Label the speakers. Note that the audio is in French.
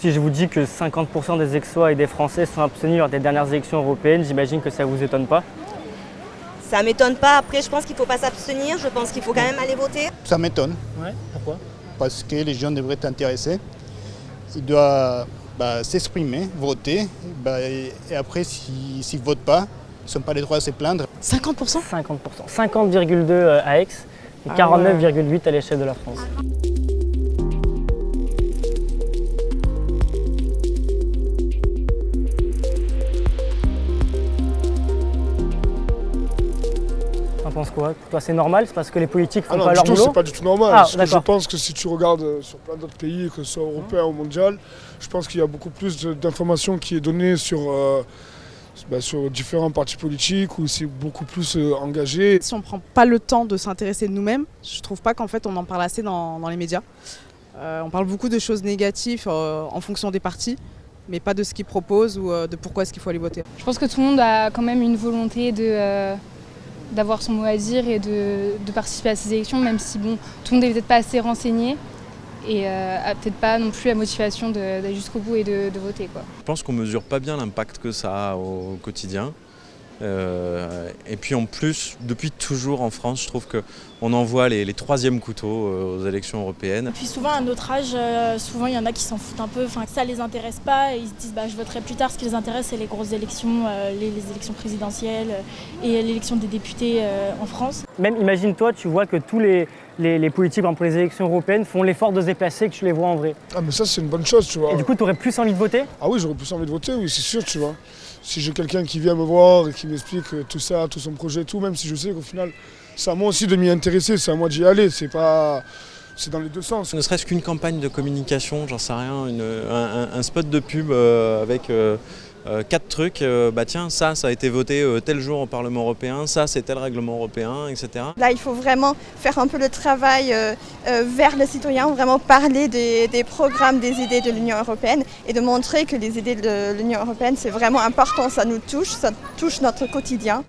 Speaker 1: Si je vous dis que 50% des Aixois et des Français sont abstenus lors des dernières élections européennes, j'imagine que ça ne vous étonne pas?
Speaker 2: Ça m'étonne pas. Après, je pense qu'il ne faut pas s'abstenir. Je pense qu'il faut quand même aller voter.
Speaker 3: Ça m'étonne.
Speaker 1: Ouais, pourquoi?
Speaker 3: Parce que les gens devraient être intéressés. Ils doivent s'exprimer, voter. Et après, s'ils ne votent pas, ils n'ont pas le droit de se plaindre.
Speaker 4: 50%?
Speaker 1: 50%. 50,2 à Aix et 49,8 à l'échelle de la France. T'en penses quoi? Pour toi, c'est normal? C'est parce que les politiques font pas leur boulot?
Speaker 5: C'est pas du tout normal.
Speaker 1: Ah,
Speaker 5: je pense que si tu regardes sur plein d'autres pays, que ce soit européen ou mondial, je pense qu'il y a beaucoup plus d'informations qui est donnée sur différents partis politiques, où c'est beaucoup plus engagé.
Speaker 4: Si on ne prend pas le temps de s'intéresser de nous-mêmes, je trouve pas qu'en fait on en parle assez dans les médias. On parle beaucoup de choses négatives en fonction des partis, mais pas de ce qu'ils proposent ou de pourquoi est-ce qu'il faut aller voter.
Speaker 6: Je pense que tout le monde a quand même une volonté d'avoir son mot à dire et de participer à ces élections, même si bon, tout le monde n'est peut-être pas assez renseigné et a peut-être pas non plus la motivation d'aller jusqu'au bout et de voter, quoi.
Speaker 7: Je pense qu'on ne mesure pas bien l'impact que ça a au quotidien. Et puis en plus, depuis toujours en France, je trouve qu'on envoie les troisièmes couteaux aux élections européennes.
Speaker 8: Puis souvent à notre âge, souvent il y en a qui s'en foutent un peu, ça les intéresse pas et ils se disent je voterai plus tard. Ce qui les intéresse, c'est les grosses élections, les élections présidentielles et l'élection des députés en France.
Speaker 1: Même imagine-toi, tu vois que tous les politiques pour les élections européennes font l'effort de se déplacer et que tu les vois en vrai.
Speaker 5: Ah mais ça c'est une bonne chose, tu vois.
Speaker 1: Et du coup, tu aurais plus envie de voter?
Speaker 5: Ah oui, j'aurais plus envie de voter, oui, c'est sûr, tu vois. Si j'ai quelqu'un qui vient me voir et qui m'explique tout ça, tout son projet, tout, même si je sais qu'au final, c'est à moi aussi de m'y intéresser, c'est à moi d'y aller, c'est dans les deux sens.
Speaker 7: Ne serait-ce qu'une campagne de communication, j'en sais rien, un spot de pub avec 4 trucs, tiens, ça a été voté tel jour au Parlement européen, ça c'est tel règlement européen, etc.
Speaker 9: Là, il faut vraiment faire un peu le travail vers le citoyen, vraiment parler des programmes, des idées de l'Union européenne et de montrer que les idées de l'Union européenne, c'est vraiment important, ça nous touche, ça touche notre quotidien.